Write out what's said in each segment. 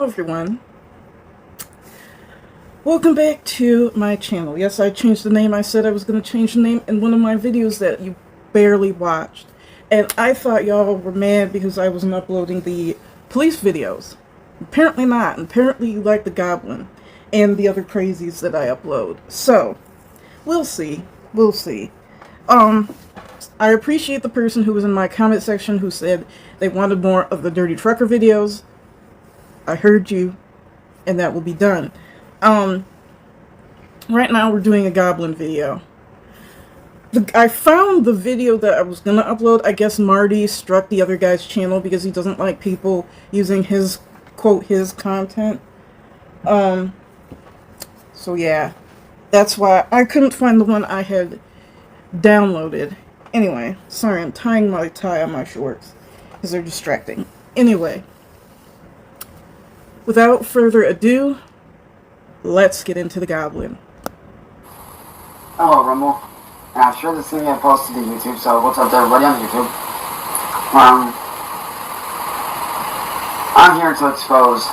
Hello everyone, welcome back to my channel. Yes, I changed the name. I said I was going to change the name in one of my videos that you barely watched. And I thought y'all were mad because I wasn't uploading the police videos. Apparently not. Apparently you like the Goblin and the other crazies that I upload. So, we'll see. We'll see. I appreciate the person who was in my comment section who said they wanted more of the Dirty Trucker videos. I heard you, and that will be done. Right now we're doing a Goblin video. I found the video that I was gonna upload. I guess Marty struck the other guy's channel because he doesn't like people using his, quote, his content. So yeah, that's why I couldn't find the one I had downloaded. Anyway, sorry, I'm tying my tie on my shorts because they're distracting. Anyway, without further ado, let's get into the Goblin. Hello, Rumble. I'm sure this thing I posted to YouTube, so what's up to everybody on YouTube? I'm here to expose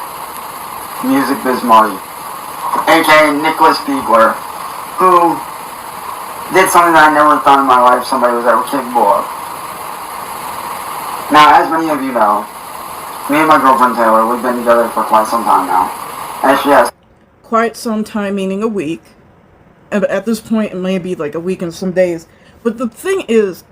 Music Biz Marty, aka Nicholas Beagler, who did something that I never thought in my life somebody was ever capable of. Now, as many of you know, me and my girlfriend Taylor, we've been together for quite some time now, and she has quite some time, meaning a week. And at this point, it may be like a week and some days. But the thing is,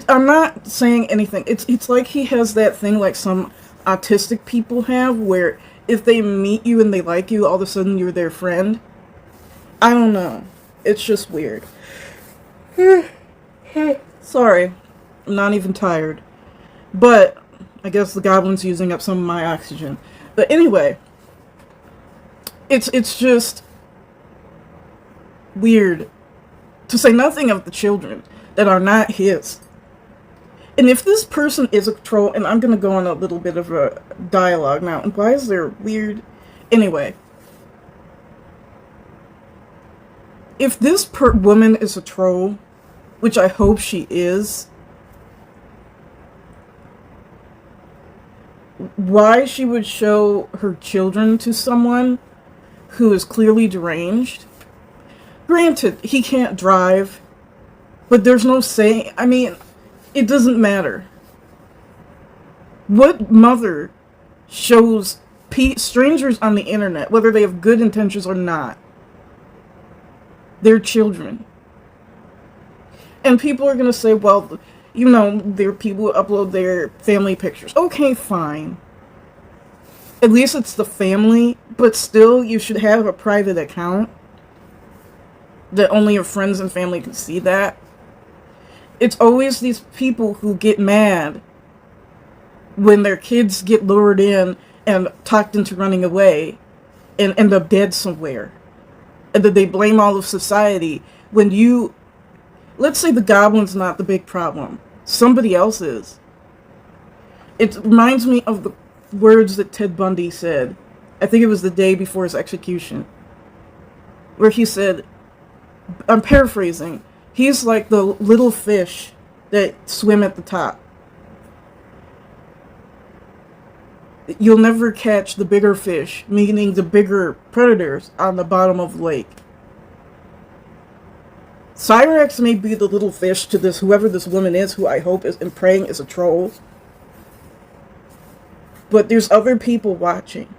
I'm not saying anything. It's like he has that thing like some autistic people have, where if they meet you and they like you, all of a sudden you're their friend. I don't know. It's just weird. Sorry. I'm not even tired. But I guess the Goblin's using up some of my oxygen. But anyway, it's just weird, to say nothing of the children that are not his. And if this person is a troll, and I'm gonna go on a little bit of a dialogue now, and why is there weird... Anyway, if this woman is a troll, which I hope she is, why she would show her children to someone who is clearly deranged? Granted, he can't drive, but there's no saying. I mean, it doesn't matter. What mother shows strangers on the internet, whether they have good intentions or not, their children? And people are going to say, well, you know, there are people who upload their family pictures. Okay, fine. At least it's the family, but still, you should have a private account that only your friends and family can see that. It's always these people who get mad when their kids get lured in and talked into running away and end up dead somewhere. And then they blame all of society when you... Let's say the Goblin's not the big problem. Somebody else is. It reminds me of the words that Ted Bundy said. I think it was the day before his execution, where he said, I'm paraphrasing, he's like the little fish that swim at the top. You'll never catch the bigger fish, meaning the bigger predators, on the bottom of the lake. Cyrax may be the little fish to this, whoever this woman is, who I hope is and praying is a troll. But there's other people watching.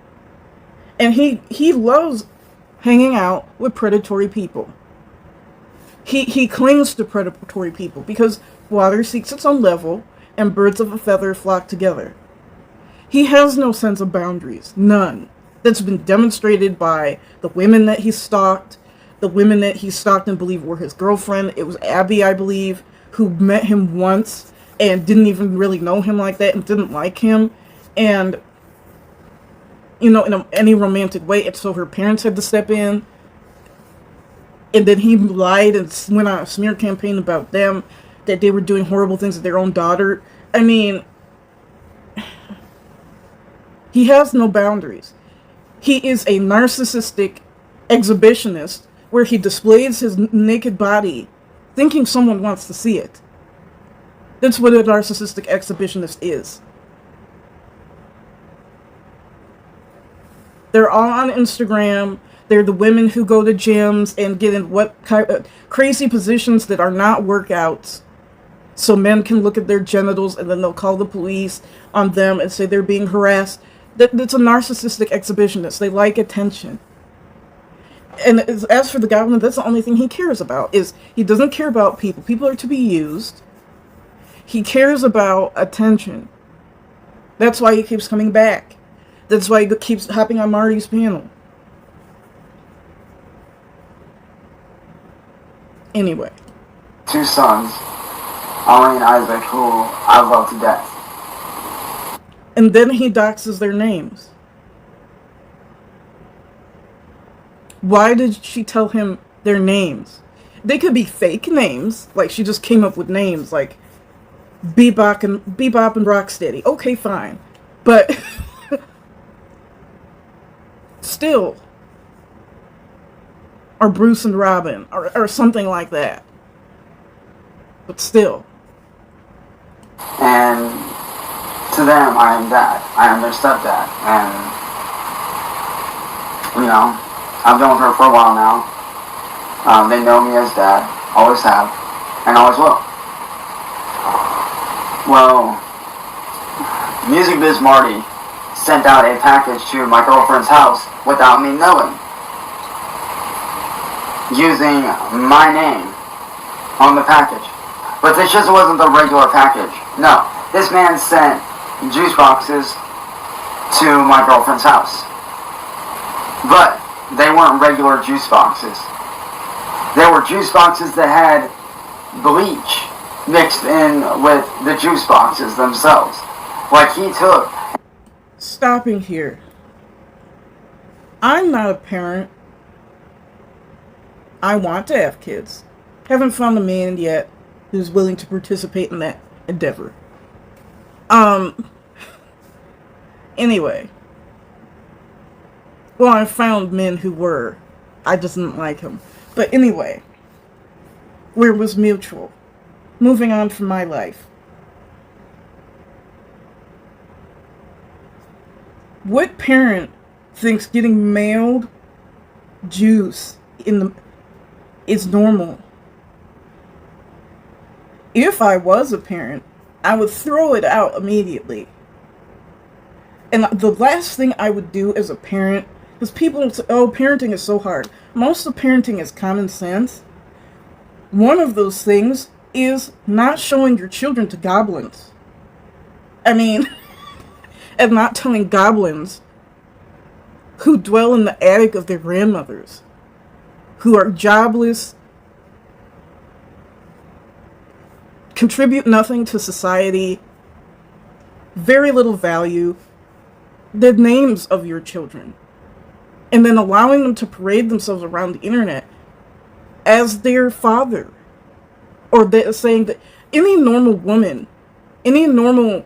And he loves hanging out with predatory people. He clings to predatory people because water seeks its own level and birds of a feather flock together. He has no sense of boundaries. None. That's been demonstrated by the women that he stalked, the women that he stalked and believed were his girlfriend. It was Abby, I believe, who met him once and didn't even really know him like that and didn't like him. And, you know, in any romantic way, and so her parents had to step in. And then he lied and went on a smear campaign about them, that they were doing horrible things to their own daughter. I mean, he has no boundaries. He is a narcissistic exhibitionist where he displays his naked body thinking someone wants to see it. That's what a narcissistic exhibitionist is. They're all on Instagram. They're the women who go to gyms and get in what crazy positions that are not workouts, so men can look at their genitals, and then they'll call the police on them and say they're being harassed. That's a narcissistic exhibitionist. They like attention. And as for the goblin, that's the only thing he cares about. Is he doesn't care about people. People are to be used. He cares about attention. That's why he keeps coming back. That's why he keeps hopping on Marty's panel. Anyway. 2 sons, Ollie and Isaac, who I love to death. And then he doxes their names. Why did she tell him their names? They could be fake names. Like, she just came up with names like Bebop and Rocksteady. Okay, fine. But still. Or Bruce and Robin. Or something like that. But still. And to them, I am dad. I am their stepdad. And, you know, I've known her for a while now. They know me as dad. Always have. And always will. Well, Music Biz Marty sent out a package to my girlfriend's house without me knowing, using my name on the package. But this just wasn't the regular package. No, this man sent juice boxes to my girlfriend's house. But they weren't regular juice boxes. They were juice boxes that had bleach mixed in with the juice boxes themselves. Like he took. Stopping here. I'm not a parent. I want to have kids. Haven't found a man yet who's willing to participate in that endeavor. Anyway. Well, I found men who were. I just didn't like him. But anyway. Where was mutual? Moving on from my life. What parent thinks getting mailed juice is normal? If I was a parent, I would throw it out immediately. And the last thing I would do as a parent, because people say, oh, parenting is so hard. Most of parenting is common sense. One of those things is not showing your children to goblins. I mean, and not telling goblins who dwell in the attic of their grandmothers, who are jobless, contribute nothing to society, very little value, the names of your children, and then allowing them to parade themselves around the internet as their father. Or saying that any normal woman, any normal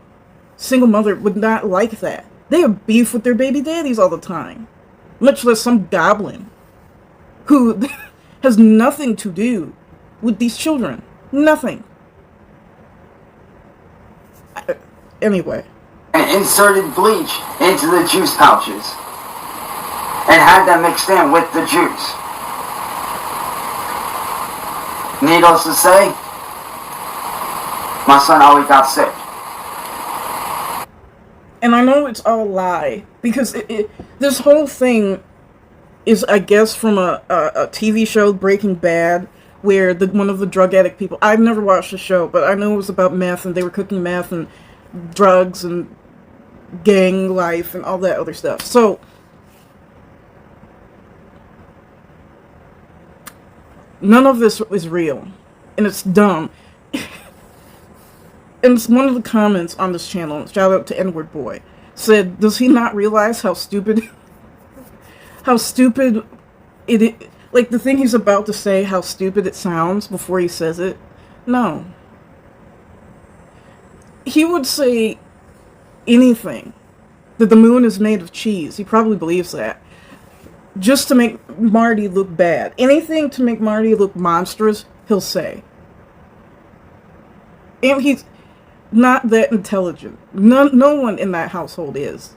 single mother would not like that. They have beef with their baby daddies all the time. Much less some goblin who has nothing to do with these children. Nothing. Anyway. And inserted bleach into the juice pouches. And had them mixed in with the juice. Needless to say, my son always got sick. And I know it's all a lie, because this whole thing is, I guess, from a TV show, Breaking Bad, where one of the drug addict people, I've never watched the show, but I know it was about meth, and they were cooking meth and drugs and gang life and all that other stuff. So, none of this is real. And it's dumb. And it's one of the comments on this channel, shout out to N-Word Boy, said, does he not realize how stupid it, like the thing he's about to say, how stupid it sounds before he says it? No. He would say anything. That the moon is made of cheese. He probably believes that. Just to make Marty look bad. Anything to make Marty look monstrous, he'll say. And he's not that intelligent. No one in that household is.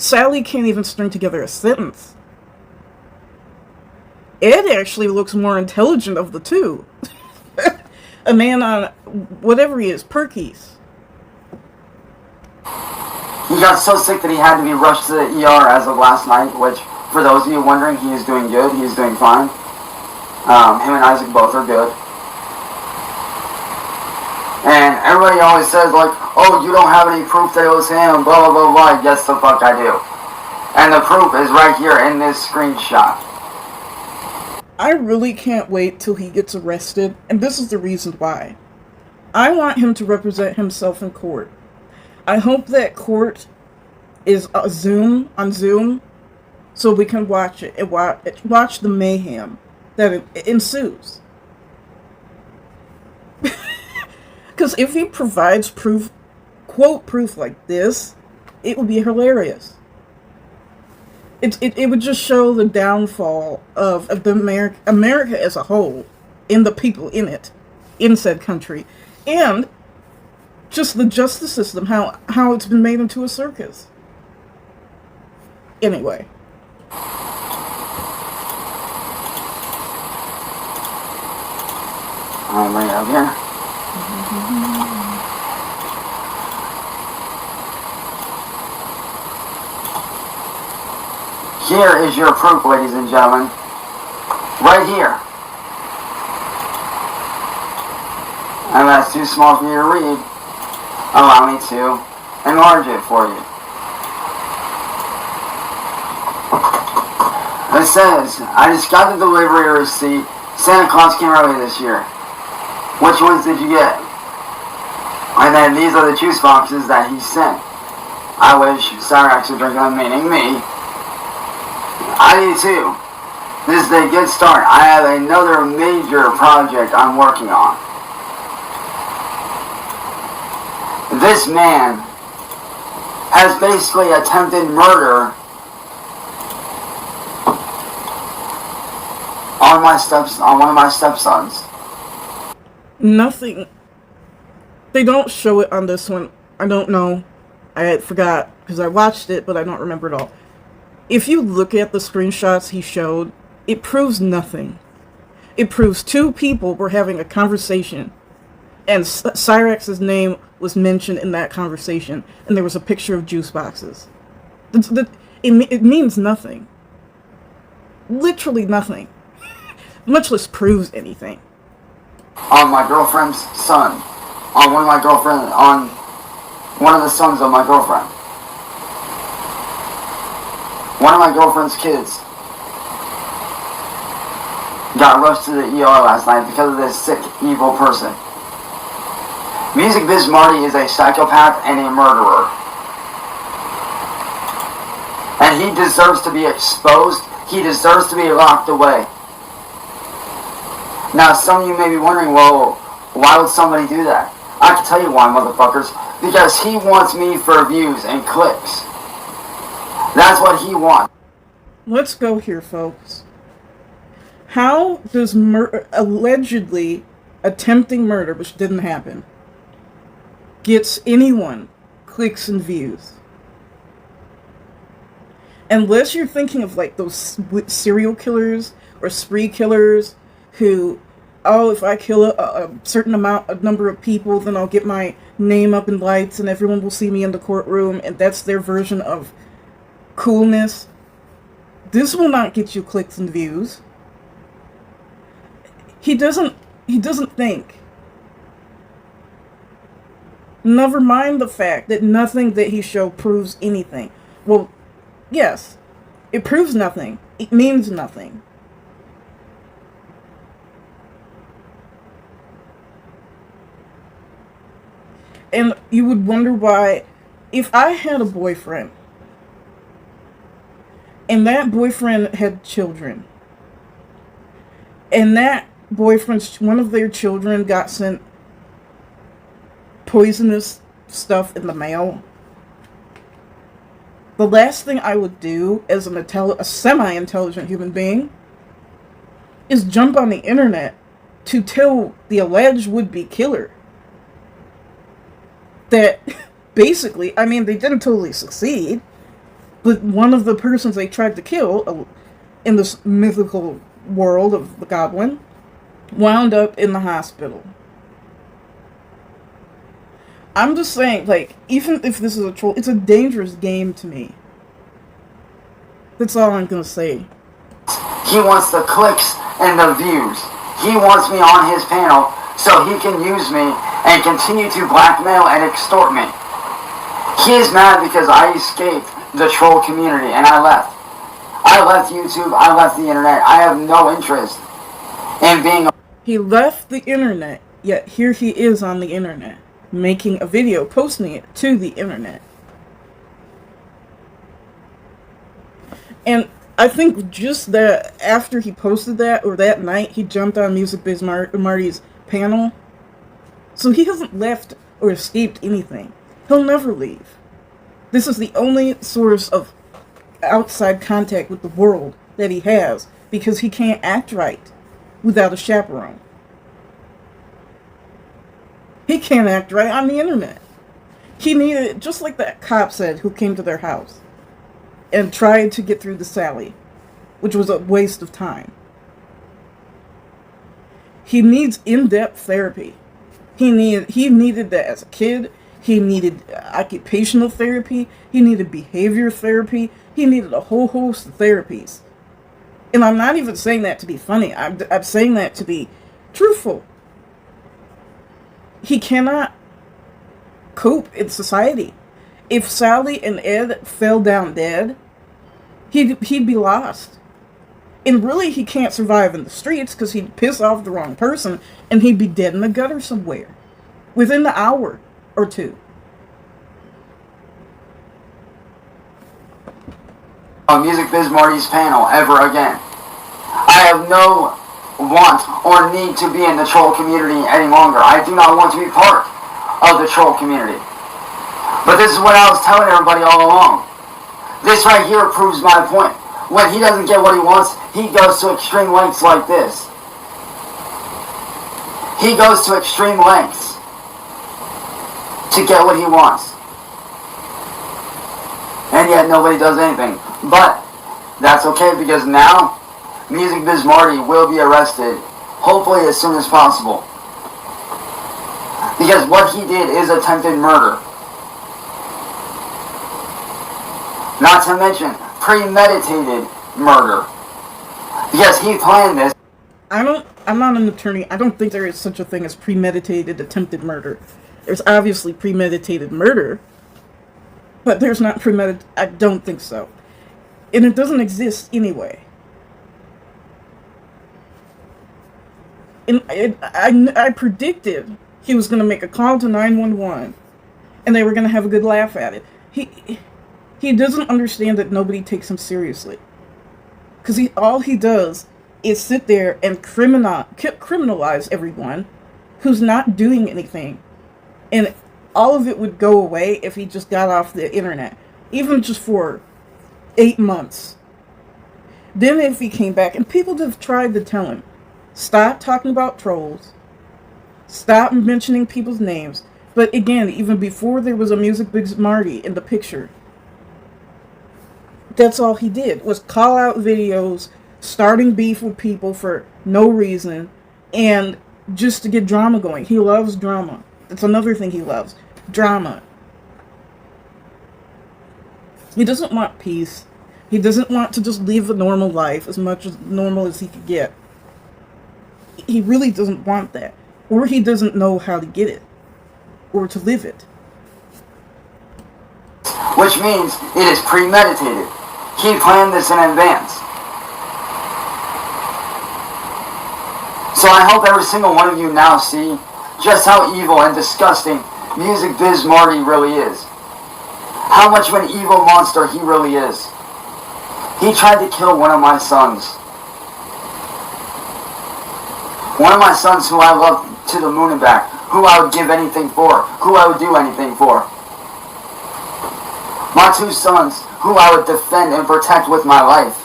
Sally can't even string together a sentence. Ed actually looks more intelligent of the two. A man on whatever he is, Perkies. He got so sick that he had to be rushed to the ER as of last night, which, for those of you wondering, he is doing good. He is doing fine. Him and Isaac both are good. And everybody always says, like, oh, you don't have any proof that it was him, blah, blah, blah, blah. Yes, the fuck I do. And the proof is right here in this screenshot. I really can't wait till he gets arrested, and this is the reason why. I want him to represent himself in court. I hope that court is on Zoom, so we can watch it and watch the mayhem that it ensues. Because if he provides proof, quote proof like this, it would be hilarious. It would just show the downfall of the America as a whole, and the people in it, in said country, and just the justice system, how it's been made into a circus. Anyway. I'm right up here. Here is your proof, ladies and gentlemen. Right here. And that's too small for you to read. Allow me to enlarge it for you. It says, I just got the delivery receipt. Santa Claus came early this year. Which ones did you get? And then these are the juice boxes that he sent. I wish Cyrax would drink them, meaning me. I do too. This is a good start. I have another major project I'm working on. This man has basically attempted murder on one of my stepsons. Nothing. They don't show it on this one. I don't know. I forgot because I watched it, but I don't remember it all. If you look at the screenshots he showed, it proves nothing. It proves two people were having a conversation, and Cyrax's name was mentioned in that conversation, and there was a picture of juice boxes. It means nothing. Literally nothing. Much less proves anything. On my girlfriend's son. On one of the sons of my girlfriend. One of my girlfriend's kids got rushed to the ER last night because of this sick, evil person. Music Biz Marty is a psychopath and a murderer. And he deserves to be exposed. He deserves to be locked away. Now, some of you may be wondering, well, why would somebody do that? I can tell you why, motherfuckers. Because he wants me for views and clicks. That's what he wants. Let's go here, folks. How does allegedly attempting murder, which didn't happen, gets anyone clicks and views? Unless you're thinking of like those serial killers or spree killers who, oh, if I kill a certain number of people, then I'll get my name up in lights and everyone will see me in the courtroom, and that's their version of coolness. This will not get you clicks and views. He doesn't think. Never mind the fact that nothing that he showed proves anything. Well, yes, it proves nothing. It means nothing. And you would wonder why, if I had a boyfriend, and that boyfriend had children, and that one of their children got sent poisonous stuff in the mail, the last thing I would do as a semi-intelligent human being is jump on the internet to tell the alleged would-be killer that basically, I mean, they didn't totally succeed, But one of the persons they tried to kill in this mythical world of the goblin wound up in the hospital. I'm just saying, like, even if this is a troll, it's a dangerous game to me. That's all I'm gonna say. He wants the clicks and the views. He wants me on his panel so he can use me and continue to blackmail and extort me. He is mad because I escaped the troll community and I left. I left YouTube, I left the internet. I have no interest in being... He left the internet, yet here he is on the internet, making a video, posting it to the internet. And I think just that after he posted that, or that night, he jumped on Music Biz Marty's panel. So he hasn't left or escaped anything. He'll never leave. This is the only source of outside contact with the world that he has, because he can't act right without a chaperone. He can't act right on the internet. He needed, just like that cop said who came to their house and tried to get through to Sally, which was a waste of time. He needs in-depth therapy. He needed that as a kid. He needed occupational therapy. He needed behavior therapy. He needed a whole host of therapies. And I'm not even saying that to be funny. I'm saying that to be truthful. He cannot cope in society. If Sally and Ed fell down dead, he'd be lost. And really, he can't survive in the streets because he'd piss off the wrong person and he'd be dead in the gutter somewhere within the hour or two. On Music Biz Marty's panel ever again. I have no want or need to be in the troll community any longer. I do not want to be part of the troll community. But this is what I was telling everybody all along. This right here proves my point. When he doesn't get what he wants, he goes to extreme lengths like this. He goes to extreme lengths to get what he wants. And yet nobody does anything. But that's okay, because now Music Biz Marty will be arrested, hopefully as soon as possible. Because what he did is attempted murder. Not to mention premeditated murder. Because he planned this. I'm not an attorney. I don't think there is such a thing as premeditated attempted murder. There's obviously premeditated murder, but there's not premeditated. I don't think so. And it doesn't exist anyway. And I predicted he was going to make a call to 911 and they were going to have a good laugh at it. He doesn't understand that nobody takes him seriously. Because all he does is sit there and criminalize everyone who's not doing anything. And all of it would go away if he just got off the internet. Even just for 8 months. Then if he came back, and people have tried to tell him, stop talking about trolls. Stop mentioning people's names. But again, even before there was a Music Biz Marty in the picture, that's all he did, was call out videos, starting beef with people for no reason, and just to get drama going. He loves drama. That's another thing he loves. Drama. He doesn't want peace. He doesn't want to just live a normal life, as much as normal as he could get. He really doesn't want that. Or he doesn't know how to get it. Or to live it. Which means it is premeditated. He planned this in advance. So I hope every single one of you now see just how evil and disgusting Music Biz Marty really is. How much of an evil monster he really is. He tried to kill one of my sons. One of my sons who I love to the moon and back. Who I would give anything for. Who I would do anything for. My 2 sons who I would defend and protect with my life.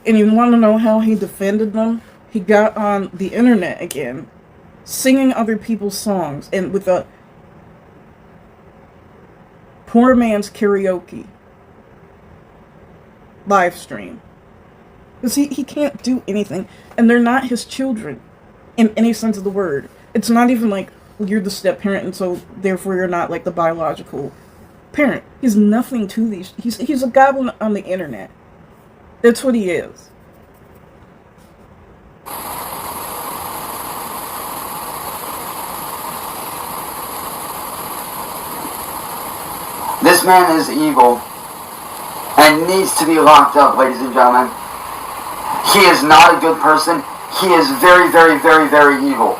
And you want to know how he defended them? He got on the internet again, singing other people's songs, and with a poor man's karaoke live stream. Because he can't do anything. And they're not his children in any sense of the word. It's not even like, well, you're the step parent and so therefore you're not like the biological parent. He's nothing to these. He's a goblin on the internet. That's what he is. This man is evil and needs to be locked up, ladies and gentlemen. He is not a good person. He is very, very, very, very evil.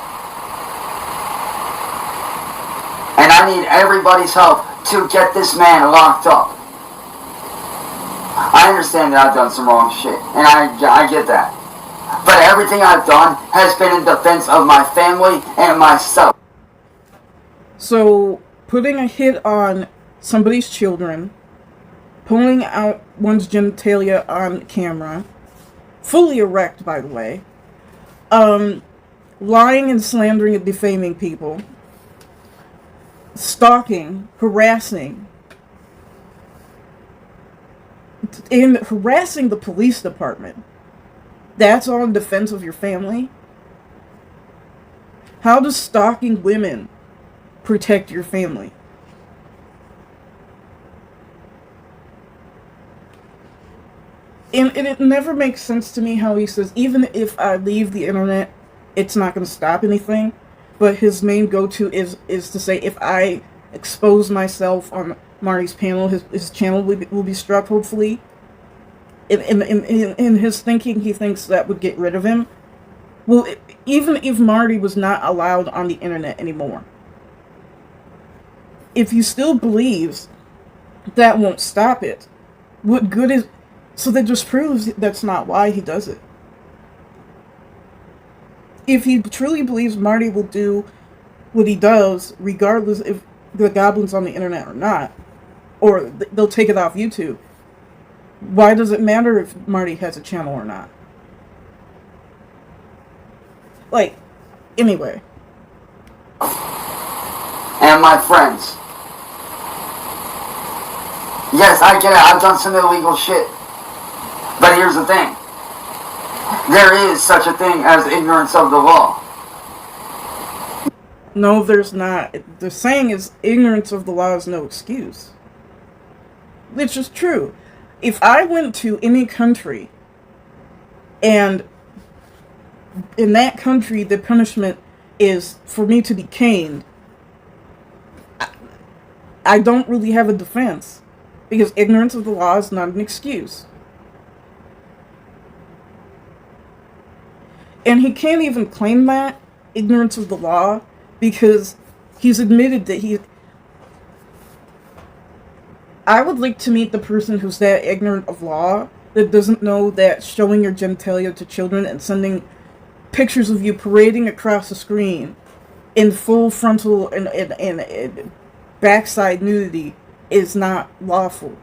And I need everybody's help to get this man locked up. I understand that I've done some wrong shit, and I get that. But everything I've done has been in defense of my family and myself. So, putting a hit on somebody's children, pulling out one's genitalia on camera, fully erect, by the way, lying and slandering and defaming people, stalking, harassing, and harassing the police department. That's all in defense of your family? How does stalking women protect your family? And it never makes sense to me how he says, even if I leave the internet, it's not going to stop anything. But his main go-to is to say, if I expose myself on Marty's panel, his channel will be struck, hopefully. In his thinking, he thinks that would get rid of him. Well, even if Marty was not allowed on the internet anymore, if he still believes that won't stop it, what good is... So that just proves that's not why he does it. If he truly believes Marty will do what he does, regardless if the goblin's on the internet or not, or they'll take it off YouTube, why does it matter if Marty has a channel or not? Like, anyway. And my friends. Yes, I get it. I've done some illegal shit. But here's the thing. There is such a thing as ignorance of the law. No, there's not. The saying is, ignorance of the law is no excuse. Which is true. If I went to any country, and in that country the punishment is for me to be caned, I don't really have a defense. Because ignorance of the law is not an excuse. And he can't even claim that, ignorance of the law, because he's admitted that he... I would like to meet the person who's that ignorant of law, that doesn't know that showing your genitalia to children and sending pictures of you parading across the screen in full frontal and backside nudity is not lawful.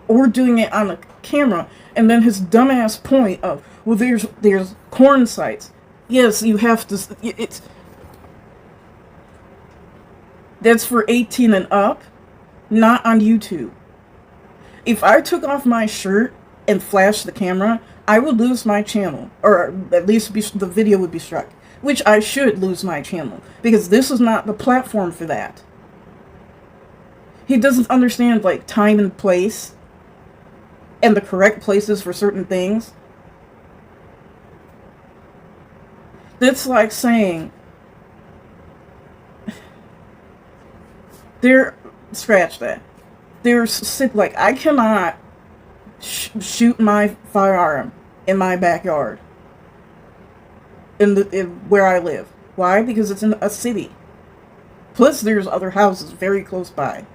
Or doing it on a camera, and then his dumbass point of, well, there's porn sites. Yes, you have to. That's for 18 and up, not on YouTube. If I took off my shirt and flashed the camera, I would lose my channel, or at least the video would be struck. Which I should lose my channel, because this is not the platform for that. He doesn't understand, like, time and place, and the correct places for certain things. That's like saying, scratch that. Like, I cannot shoot my firearm in my backyard, in where I live. Why? Because it's in a city. Plus, there's other houses very close by.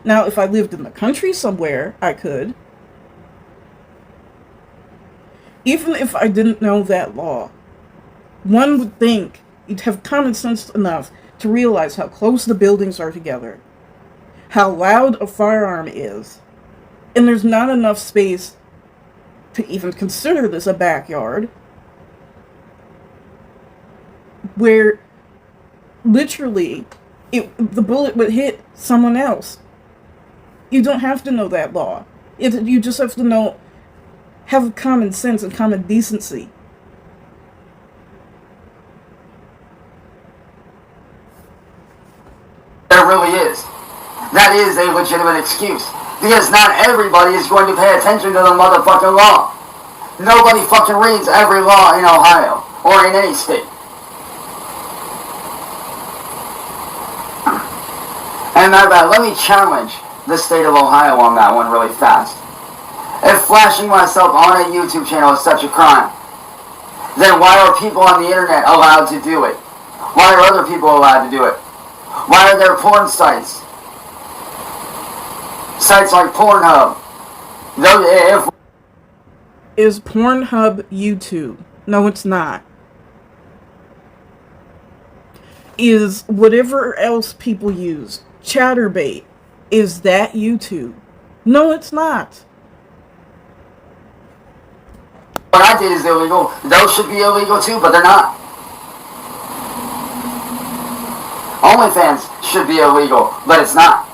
Now, if I lived in the country somewhere, I could. Even if I didn't know that law, one would think you'd have common sense enough to realize how close the buildings are together, how loud a firearm is, and there's not enough space to even consider this a backyard, where literally The bullet would hit someone else. You don't have to know that law. You just have to have common sense and common decency. There really is. That is a legitimate excuse. Because not everybody is going to pay attention to the motherfucking law. Nobody fucking reads every law in Ohio or in any state. And my bad, let me challenge the state of Ohio on that one really fast. If flashing myself on a YouTube channel is such a crime, then why are people on the internet allowed to do it? Why are other people allowed to do it? Why are there porn sites? Sites like Pornhub. Is Pornhub YouTube? No, it's not. Is whatever else people use, Chatterbait, is that YouTube? No, it's not. What I did is illegal. Those should be illegal too, but they're not. OnlyFans should be illegal, but it's not.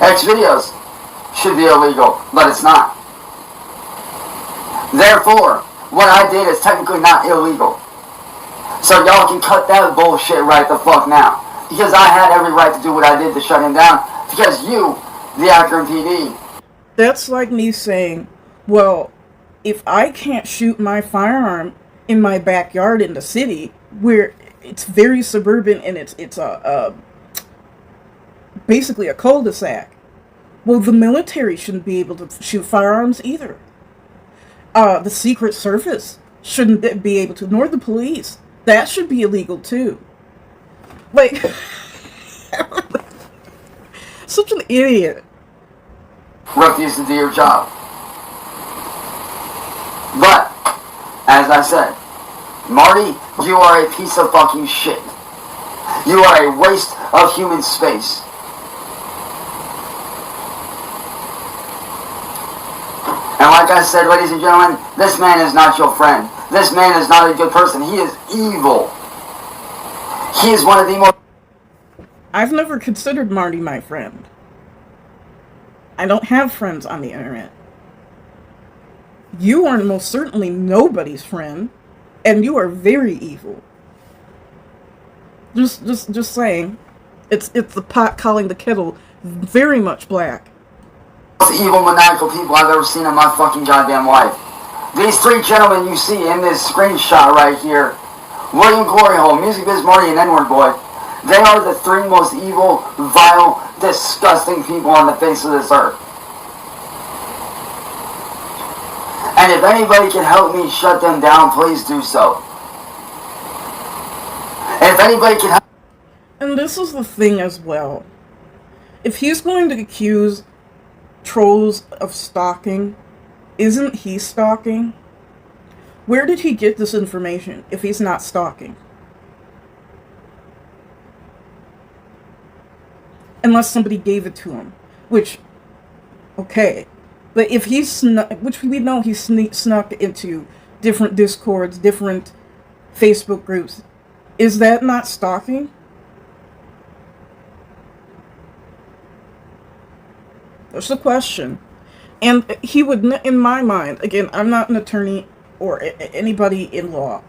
X videos should be illegal, but it's not. Therefore, what I did is technically not illegal. So y'all can cut that bullshit right the fuck now. Because I had every right to do what I did to shut him down. Because you, the Akron PD. That's like me saying, well, if I can't shoot my firearm in my backyard in the city, where it's very suburban and it's basically a cul-de-sac, well, the military shouldn't be able to shoot firearms either. The Secret Service shouldn't be able to, nor the police. That should be illegal too. Like, such an idiot. Refuse to do your job. But, as I said, Marty, you are a piece of fucking shit. You are a waste of human space. And like I said, ladies and gentlemen, this man is not your friend. This man is not a good person. He is evil. He is one of the most... I've never considered Marty my friend. I don't have friends on the internet. You are most certainly nobody's friend, and you are very evil. Just saying. It's the pot calling the kettle very much black. Evil, maniacal people I've ever seen in my fucking goddamn life. These three gentlemen you see in this screenshot right here, William Gloryhole, Music Biz Marty, and N-Word Boy, they are the three most evil, vile, disgusting people on the face of this earth. And if anybody can help me shut them down, please do so. If anybody can help... And this is the thing as well. If he's going to accuse trolls of stalking, isn't he stalking? Where did he get this information if he's not stalking? Unless somebody gave it to him, which, okay. But if he's snuck, which we know he snuck into different Discords, different Facebook groups, is that not stalking? That's the question. And he would, in my mind, again, I'm not an attorney or anybody in law,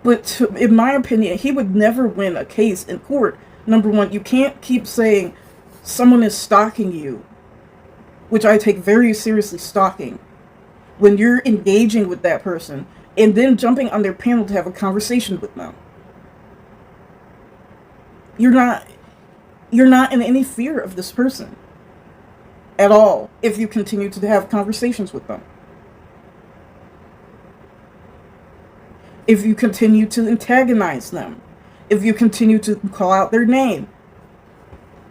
but in my opinion, he would never win a case in court. Number one, you can't keep saying someone is stalking you, which I take very seriously, stalking, when you're engaging with that person and then jumping on their panel to have a conversation with them. You're not in any fear of this person at all if you continue to have conversations with them. If you continue to antagonize them, if you continue to call out their name,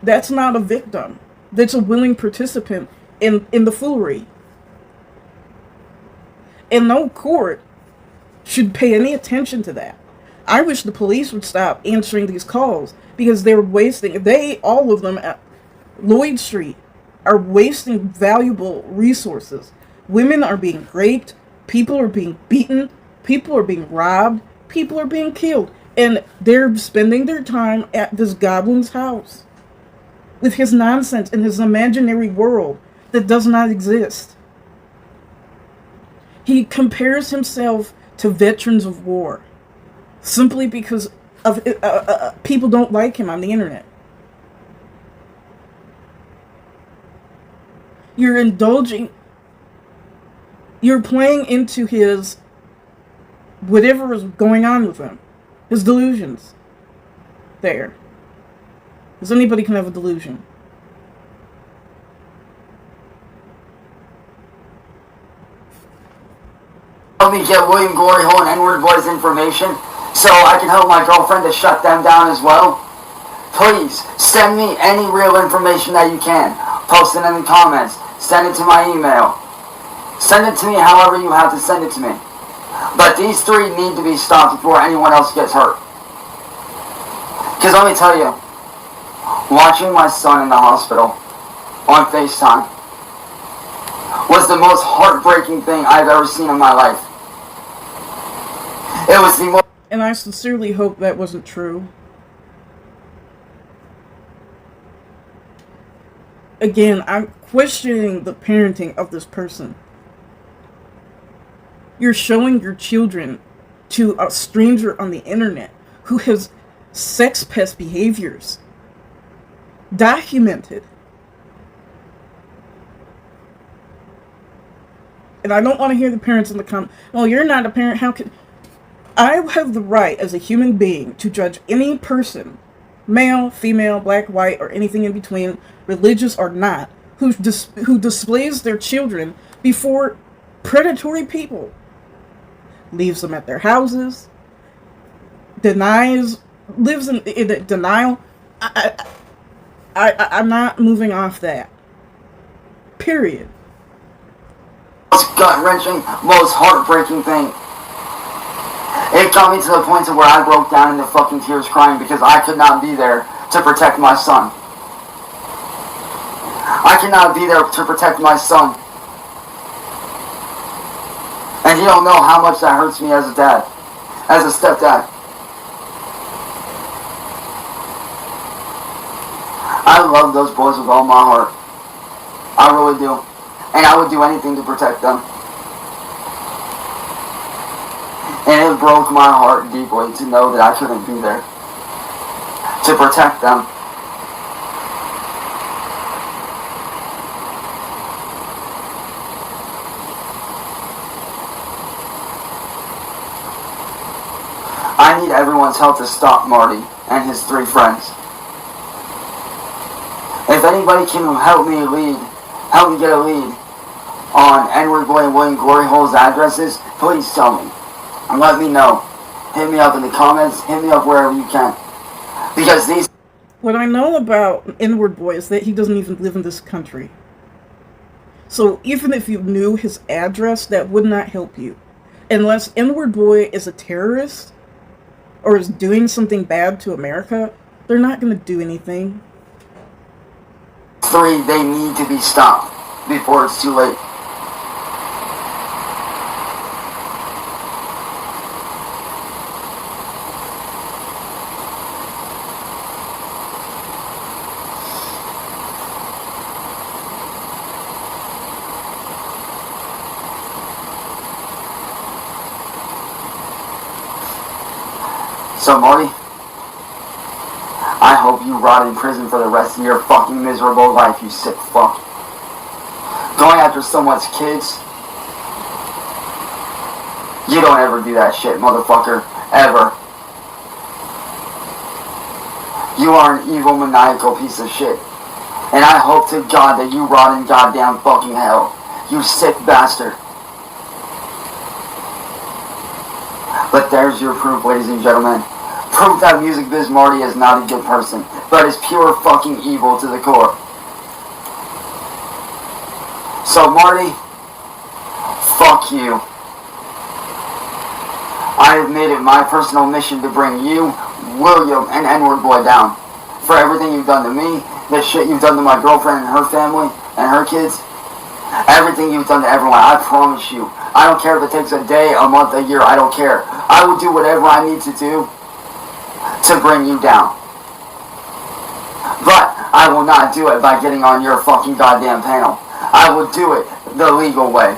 that's not a victim. That's a willing participant in the foolery. And no court should pay any attention to that. I wish the police would stop answering these calls because they're wasting, all of them at Lloyd Street are wasting valuable resources. Women are being raped, people are being beaten, people are being robbed, people are being killed. And they're spending their time at this goblin's house with his nonsense in his imaginary world that does not exist. He compares himself to veterans of war simply because of people don't like him on the internet. You're indulging, you're playing into his whatever is going on with him, his delusions. There. Because anybody can have a delusion. Help me get William Glory Hole and N-Word Boy's information so I can help my girlfriend to shut them down as well? Please, send me any real information that you can. Post it in the comments. Send it to my email. Send it to me however you have to send it to me. But these three need to be stopped before anyone else gets hurt. Because let me tell you, watching my son in the hospital on FaceTime was the most heartbreaking thing I've ever seen in my life. It was the most... And I sincerely hope that wasn't true. Again, I'm questioning the parenting of this person. You're showing your children to a stranger on the internet who has sex pest behaviors documented. And I don't want to hear the parents in the comments, well, you're not a parent, how can... I have the right as a human being to judge any person, male, female, black, white, or anything in between, religious or not, who displays their children before predatory people. Leaves them at their houses, lives in denial. I'm not moving off that. Period. Most gut-wrenching, most heartbreaking thing. It got me to the point to where I broke down into fucking tears crying because I could not be there to protect my son. I cannot be there to protect my son. And you don't know how much that hurts me as a dad, as a stepdad. I love those boys with all my heart. I really do. And I would do anything to protect them. And it broke my heart deeply to know that I couldn't be there to protect them. I need everyone's help to stop Marty and his three friends. If anybody can help me get a lead on N-Word Boy and William Glory Hole's addresses, please tell me. And let me know. Hit me up in the comments, hit me up wherever you can. Because these... What I know about N-Word Boy is that he doesn't even live in this country. So even if you knew his address, that would not help you. Unless N-Word Boy is a terrorist or is doing something bad to America, they're not going to do anything. Three, they need to be stopped before it's too late. So Marty, I hope you rot in prison for the rest of your fucking miserable life, you sick fuck. Going after someone's kids? You don't ever do that shit, motherfucker. Ever. You are an evil, maniacal piece of shit. And I hope to God that you rot in goddamn fucking hell. You sick bastard. But there's your proof, ladies and gentlemen. Proof that Music Biz Marty is not a good person, but is pure fucking evil to the core. So Marty, fuck you. I have made it my personal mission to bring you, William, and N-Word Boy down. For everything you've done to me, the shit you've done to my girlfriend and her family, and her kids. Everything you've done to everyone, I promise you. I don't care if it takes a day, a month, a year, I don't care. I will do whatever I need to do to bring you down. But I will not do it by getting on your fucking goddamn panel. I will do it the legal way.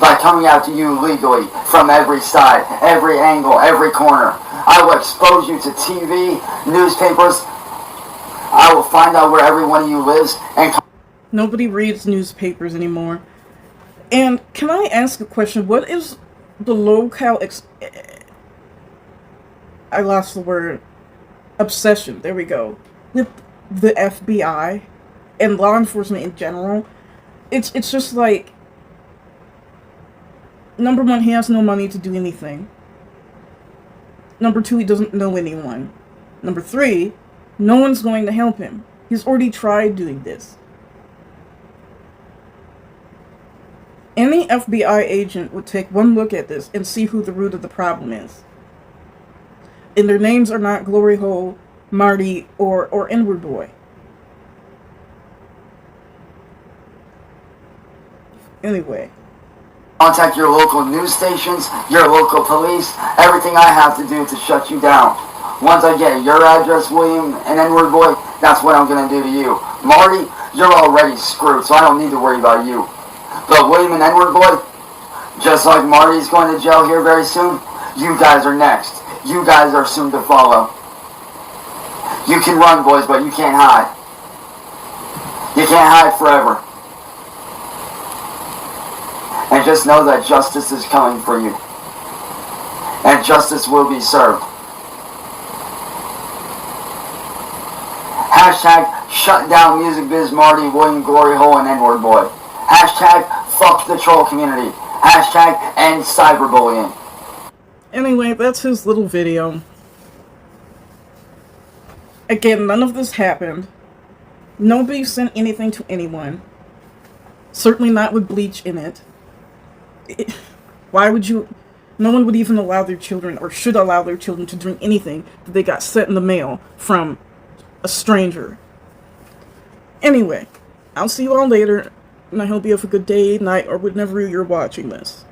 By coming out to you legally from every side, every angle, every corner. I will expose you to TV, newspapers. I will find out where every one of you lives and... Nobody reads newspapers anymore. And can I ask a question? What is the locale I lost the word. Obsession, there we go. With the FBI and law enforcement in general. It's just like, number one, he has no money to do anything. Number two, he doesn't know anyone. Number three, no one's going to help him. He's already tried doing this. Any FBI agent would take one look at this and see who the root of the problem is. And their names are not Glory Hole, Marty, or N-word Boy. Anyway. Contact your local news stations, your local police, everything I have to do to shut you down. Once I get your address, William, and N-word Boy, that's what I'm going to do to you. Marty, you're already screwed, so I don't need to worry about you. But William and N-word Boy, just like Marty's going to jail here very soon, you guys are next. You guys are soon to follow. You can run, boys, but you can't hide. You can't hide forever. And just know that justice is coming for you. And justice will be served. Hashtag shut down Music Biz Marty, William Glory Hole, and N-word Boy. Hashtag fuck the troll community. Hashtag end cyberbullying. Anyway, that's his little video. Again, none of this happened. Nobody sent anything to anyone. Certainly not with Bleach in it. Why would you... No one would even allow their children, or should allow their children, to drink anything that they got sent in the mail from a stranger. Anyway, I'll see you all later, and I hope you have a good day, night, or whenever you're watching this.